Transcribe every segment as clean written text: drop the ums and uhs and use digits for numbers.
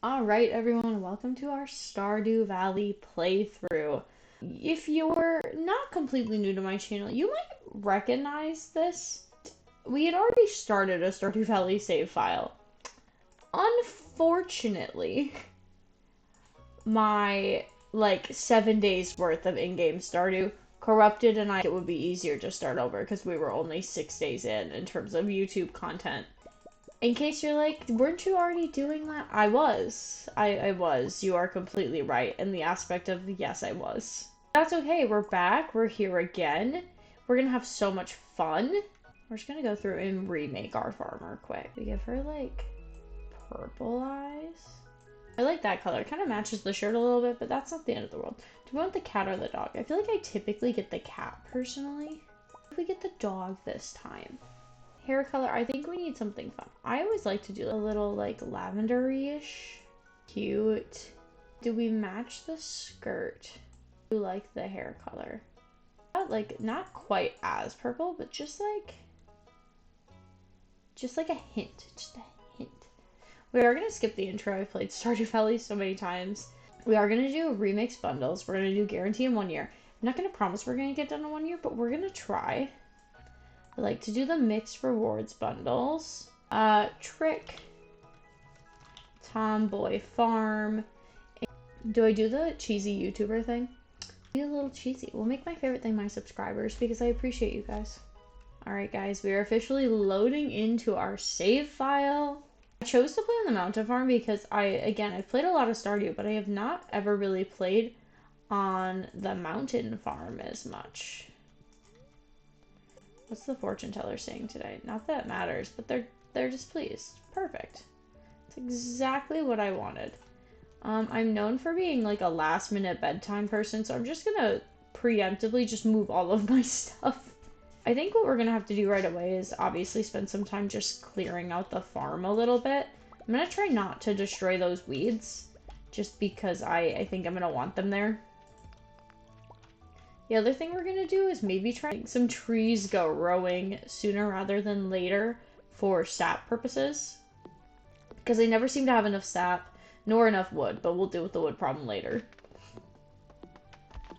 Alright everyone, welcome to our Stardew Valley playthrough. If you're not completely new to my channel, you might recognize this. We had already started a Stardew Valley save file. Unfortunately, my 7 days worth of in-game Stardew corrupted, and it would be easier to start over because we were only 6 days in terms of YouTube content. In case you're like, weren't you already doing that? I was. I was. You are completely right in the aspect of yes, I was. That's okay. We're back. We're here again. We're gonna have so much fun. We're just gonna go through and remake our farmer quick. We give her like purple eyes. I like that color. It kind of matches the shirt a little bit, but that's not the end of the world. Do we want the cat or the dog? I feel like I typically get the cat personally. If we get the dog this time. Hair color, I think we need something fun. I always like to do a little like lavender-ish. Cute. Do we match the skirt? I like the hair color. Like not quite as purple, but just like a hint. Just a hint. We are gonna skip the intro. I've played Stardew Valley so many times. We are gonna do remix bundles. We're gonna do guarantee in 1 year. I'm not gonna promise we're gonna get done in 1 year, but we're gonna try. I like to do the mixed rewards bundles. TrickTomboy farm. Do I do the cheesy YouTuber thing? Be a little cheesy. We'll make my favorite thing my subscribers because I appreciate you guys. Alright guys, we are officially loading into our save file. I chose to play on the mountain farm because I've played a lot of Stardew, but I have not ever really played on the mountain farm as much. What's the fortune teller saying today? Not that it matters, but they're displeased. Perfect. It's exactly what I wanted. I'm known for being like a last minute bedtime person, so I'm just gonna preemptively just move all of my stuff. I think what we're gonna have to do right away is obviously spend some time just clearing out the farm a little bit. I'm gonna try not to destroy those weeds, just because I think I'm gonna want them there. The other thing we're going to do is maybe try some trees growing sooner rather than later for sap purposes. Because they never seem to have enough sap, nor enough wood, but we'll deal with the wood problem later.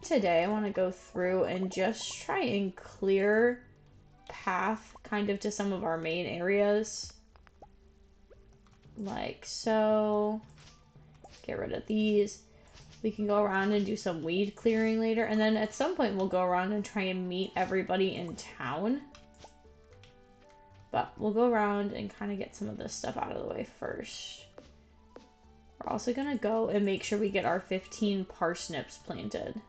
Today I want to go through and just try and clear path kind of to some of our main areas. Like so. Get rid of these. We can go around and do some weed clearing later. And then at some point we'll go around and try and meet everybody in town. But we'll go around and kind of get some of this stuff out of the way first. We're also going to go and make sure we get our 15 parsnips planted.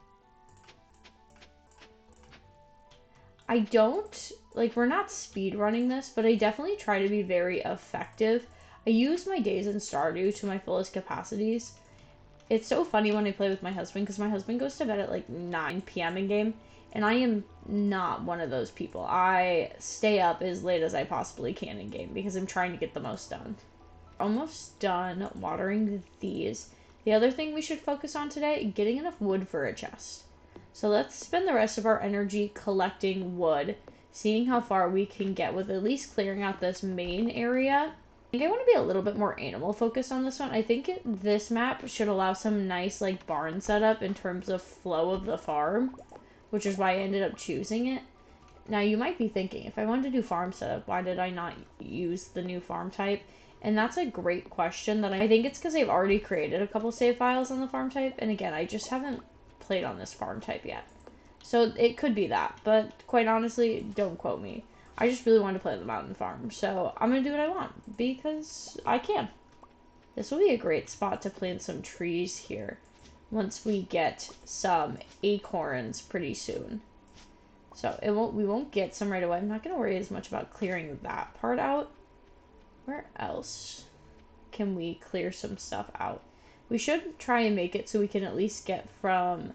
we're not speed running this, but I definitely try to be very effective. I use my days in Stardew to my fullest capacities. It's so funny when I play with my husband, because my husband goes to bed at like 9 p.m. in game, and I am not one of those people. I stay up as late as I possibly can in game, because I'm trying to get the most done. Almost done watering these. The other thing we should focus on today, getting enough wood for a chest. So let's spend the rest of our energy collecting wood, seeing how far we can get with at least clearing out this main area. I think I want to be a little bit more animal focused on this one. I think this map should allow some nice like barn setup in terms of flow of the farm, which is why I ended up choosing it. Now you might be thinking, if I wanted to do farm setup, why did I not use the new farm type? And that's a great question that I think it's because I've already created a couple save files on the farm type, and again, I just haven't played on this farm type yet. So it could be that, but quite honestly, don't quote me. I just really wanted to play on the mountain farm, so I'm going to do what I want, because I can. This will be a great spot to plant some trees here, once we get some acorns pretty soon. So we won't get some right away. I'm not going to worry as much about clearing that part out. Where else can we clear some stuff out? We should try and make it so we can at least get from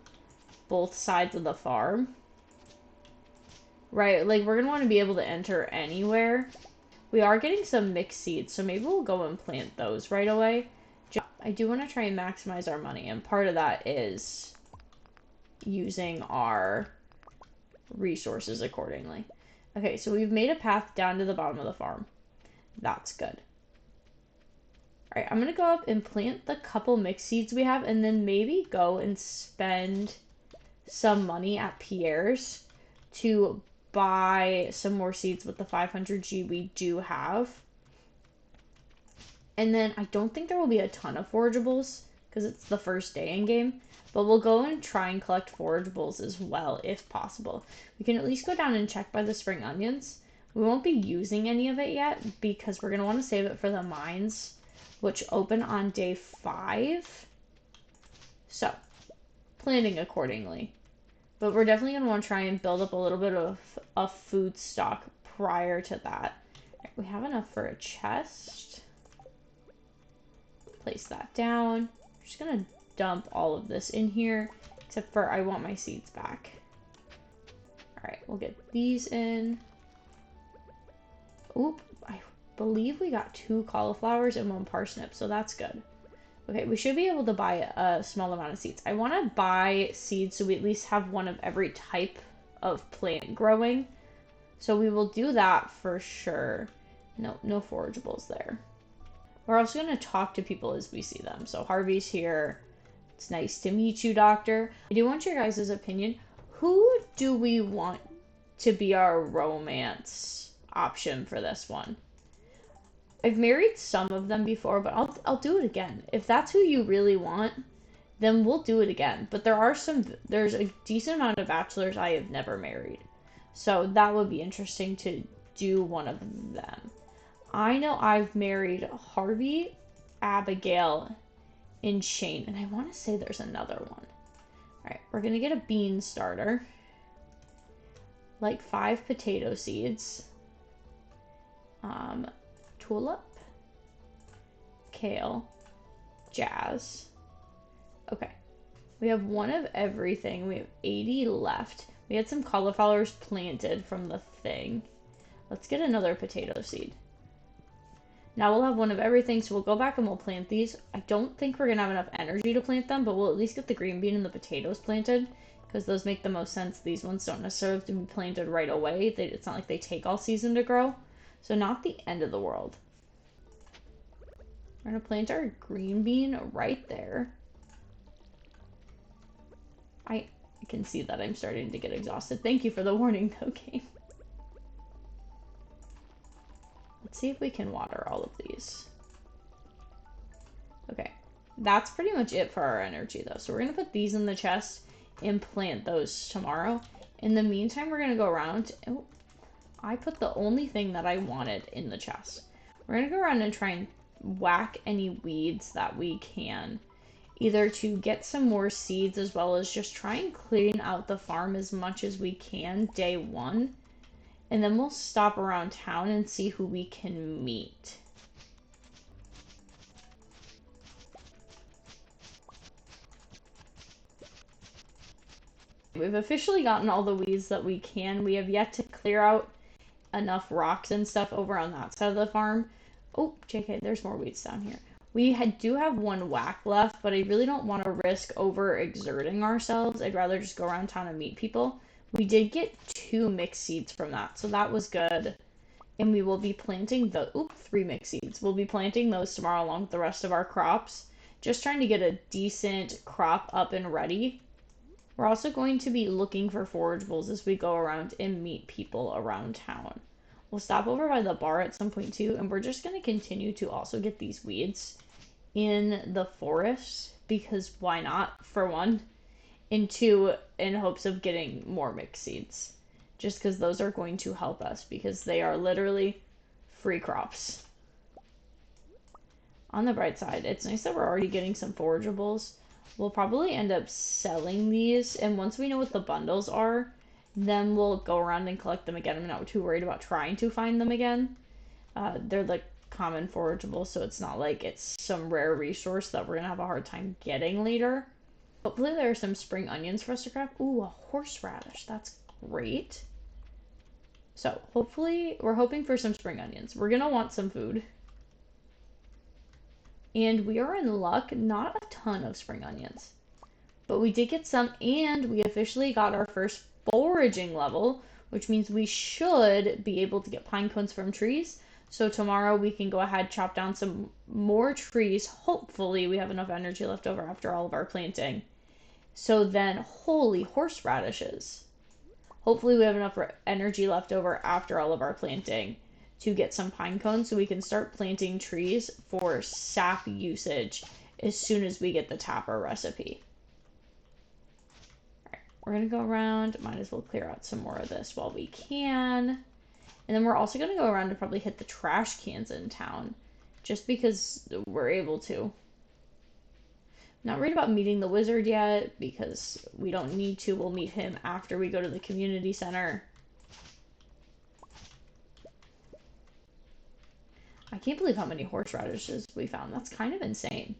both sides of the farm. Right, like we're going to want to be able to enter anywhere. We are getting some mixed seeds, so maybe we'll go and plant those right away. I do want to try and maximize our money, and part of that is using our resources accordingly. Okay, so we've made a path down to the bottom of the farm. That's good. All right, I'm gonna go up and plant the couple mixed seeds we have, and then maybe go and spend some money at Pierre's to buy some more seeds with the 500G we do have. And then I don't think there will be a ton of forageables because it's the first day in game, but we'll go and try and collect forageables as well if possible. We can at least go down and check by the spring onions. We won't be using any of it yet because we're going to want to save it for the mines, which open on day 5. So, planning accordingly. But we're definitely going to want to try and build up a little bit of a food stock prior to that. Right, we have enough for a chest. Place that down. I'm just going to dump all of this in here, except for I want my seeds back. Alright, we'll get these in. Oop, I believe we got 2 cauliflowers and 1 parsnip, so that's good. Okay, we should be able to buy a small amount of seeds. I want to buy seeds so we at least have one of every type of plant growing. So we will do that for sure. No forageables there. We're also going to talk to people as we see them. So Harvey's here. It's nice to meet you, Doctor. I do want your guys' opinion. Who do we want to be our romance option for this one? I've married some of them before, but I'll do it again. If that's who you really want, then we'll do it again. But there's a decent amount of bachelors I have never married. So that would be interesting to do one of them. I know I've married Harvey, Abigail, and Shane, and I want to say there's another one. All right, we're going to get a bean starter. Like 5 potato seeds. Tulip, kale, jazz. Okay, we have one of everything. We have 80 left. We had some cauliflowers planted from the thing. Let's get another potato seed. Now we'll have one of everything, so we'll go back and we'll plant these. I don't think we're gonna have enough energy to plant them, but we'll at least get the green bean and the potatoes planted because those make the most sense. These ones don't necessarily have to be planted right away. It's not like they take all season to grow. So not the end of the world. We're going to plant our green bean right there. I can see that I'm starting to get exhausted. Thank you for the warning, though, game. Let's see if we can water all of these. Okay, that's pretty much it for our energy, though. So we're going to put these in the chest and plant those tomorrow. In the meantime, we're going to go around. Oh, I put the only thing that I wanted in the chest. We're going to go around and try and whack any weeds that we can, either to get some more seeds as well as just try and clean out the farm as much as we can day 1, and then we'll stop around town and see who we can meet. We've officially gotten all the weeds that we can. We have yet to clear out enough rocks and stuff over on that side of the farm. Oh, JK, there's more weeds down here. We do have 1 whack left, but I really don't want to risk overexerting ourselves. I'd rather just go around town and meet people. We did get 2 mixed seeds from that, so that was good. And we will be planting 3 mixed seeds. We'll be planting those tomorrow along with the rest of our crops. Just trying to get a decent crop up and ready. We're also going to be looking for forageables as we go around and meet people around town. We'll stop over by the bar at some point too, and we're just going to continue to also get these weeds in the forest, because why not, for 1, and 2, in hopes of getting more mixed seeds, just because those are going to help us, because they are literally free crops. On the bright side, it's nice that we're already getting some forageables. We'll probably end up selling these, and once we know what the bundles are, then we'll go around and collect them again. I'm not too worried about trying to find them again. They're like common forageables, so it's not like it's some rare resource that we're gonna have a hard time getting later. Hopefully there are some spring onions for us to grab. Ooh, a horseradish. That's great. So hopefully, we're hoping for some spring onions. We're gonna want some food. And we are in luck, not a ton of spring onions. But we did get some, and we officially got our first foraging level, which means we should be able to get pine cones from trees. So tomorrow we can go ahead, chop down some more trees. Hopefully we have enough energy left over after all of our planting. So then, holy horseradishes. Hopefully we have enough energy left over after all of our planting to get some pine cones so we can start planting trees for sap usage as soon as we get the tapper recipe. All right, we're going to go around. Might as well clear out some more of this while we can. And then we're also going to go around and probably hit the trash cans in town just because we're able to. Not worried about meeting the wizard yet because we don't need to. We'll meet him after we go to the community center. I can't believe how many horseradishes we found. That's kind of insane.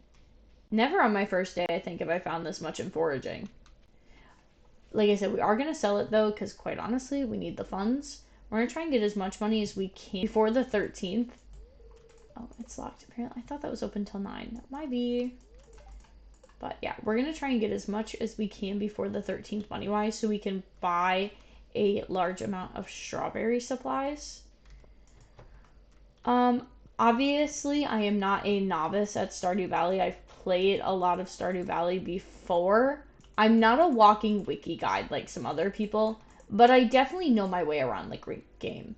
Never on my first day, I think, have I found this much in foraging. Like I said, we are going to sell it, though, because quite honestly, we need the funds. We're going to try and get as much money as we can before the 13th. Oh, it's locked. Apparently, I thought that was open till 9. That might be. But yeah, we're going to try and get as much as we can before the 13th money-wise so we can buy a large amount of strawberry supplies. Obviously, I am not a novice at Stardew Valley. I've played a lot of Stardew Valley before. I'm not a walking wiki guide like some other people, but I definitely know my way around the Greek game.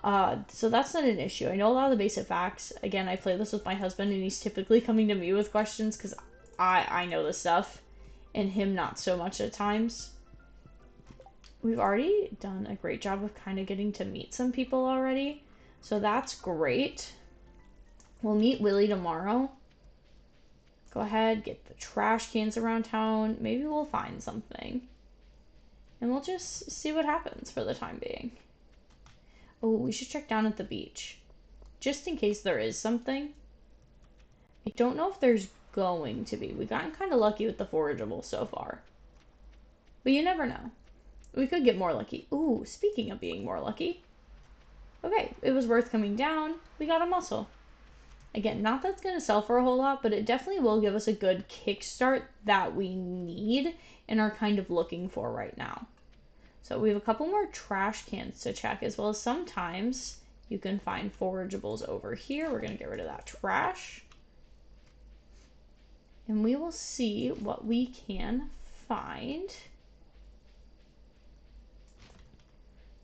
So that's not an issue. I know a lot of the basic facts. Again, I play this with my husband, and he's typically coming to me with questions because I know the stuff, and him not so much at times. We've already done a great job of kind of getting to meet some people already, so that's great. We'll meet Willie tomorrow. Go ahead, get the trash cans around town. Maybe we'll find something. And we'll just see what happens for the time being. Oh, we should check down at the beach. Just in case there is something. I don't know if there's going to be. We've gotten kind of lucky with the forageables so far. But you never know. We could get more lucky. Ooh, speaking of being more lucky. Okay, it was worth coming down. We got a mussel. Again, not that it's going to sell for a whole lot, but it definitely will give us a good kickstart that we need and are kind of looking for right now. So we have a couple more trash cans to check, as well as sometimes you can find forageables over here. We're going to get rid of that trash. And we will see what we can find.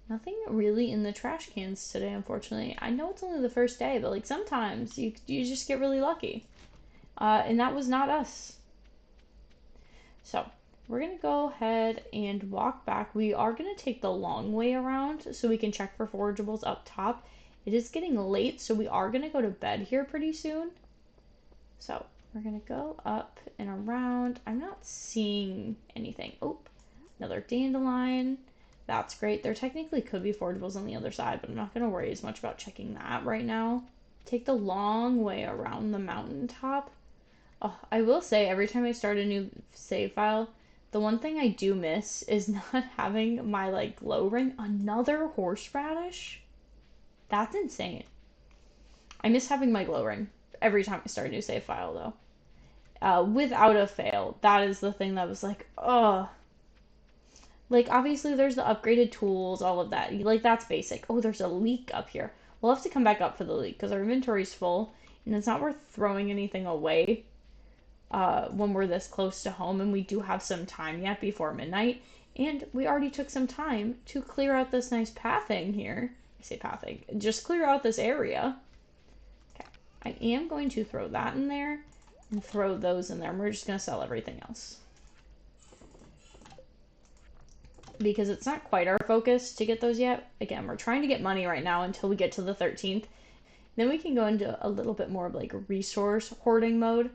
Nothing really in the trash cans today, unfortunately. I know it's only the first day, but like sometimes you just get really lucky. And that was not us. So we're going to go ahead and walk back. We are going to take the long way around so we can check for forageables up top. It is getting late, so we are going to go to bed here pretty soon. So we're going to go up and around. I'm not seeing anything. Oh, another dandelion. That's great. There technically could be forageables on the other side, but I'm not going to worry as much about checking that right now. Take the long way around the mountaintop. Oh, I will say, every time I start a new save file, the one thing I do miss is not having my, like, glow ring. Another horseradish? That's insane. I miss having my glow ring every time I start a new save file, though. Without a fail. That is the thing that was like, ugh. Like, obviously, there's the upgraded tools, all of that. Like, that's basic. Oh, there's a leek up here. We'll have to come back up for the leek, because our inventory's full, and it's not worth throwing anything away when we're this close to home, and we do have some time yet before midnight, and we already took some time to clear out this nice pathing here. I say pathing. Just clear out this area. Okay. I am going to throw that in there, and throw those in there, and we're just going to sell everything else. Because it's not quite our focus to get those yet. Again, we're trying to get money right now until we get to the 13th. Then we can go into a little bit more of like resource hoarding mode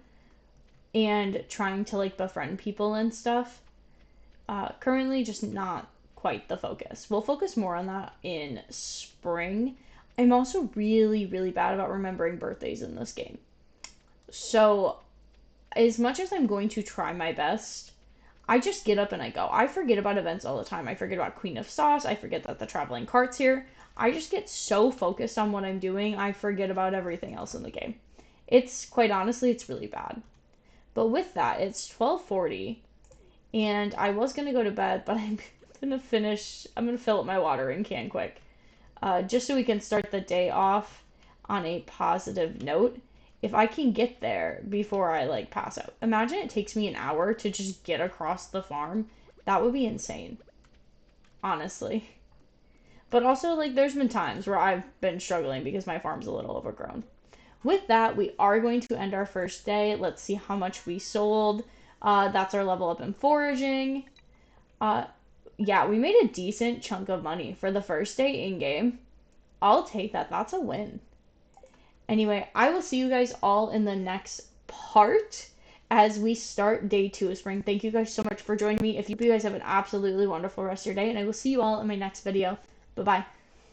and trying to like befriend people and stuff. Currently just not quite the focus. We'll focus more on that in spring. I'm also really, really bad about remembering birthdays in this game. So as much as I'm going to try my best, I just get up and I go. I forget about events all the time. I forget about Queen of Sauce. I forget that the traveling cart's here. I just get so focused on what I'm doing, I forget about everything else in the game. It's, quite honestly, it's really bad. But with that, it's 12:40, and I was going to go to bed, but I'm going to fill up my watering can quick. Just so we can start the day off. on a positive note, if I can get there before I like pass out. Imagine it takes me an hour to just get across the farm. That would be insane, honestly. But also, like, there's been times where I've been struggling because my farm's a little overgrown. With that, we are going to end our first day. Let's see how much we sold. That's our level up in foraging. Uh, yeah, we made a decent chunk of money for the first day in game. I'll take that. That's a win. Anyway, I will see you guys all in the next part as we start day 2 of spring. Thank you guys so much for joining me. If you guys have an absolutely wonderful rest of your day, and I will see you all in my next video. Bye bye.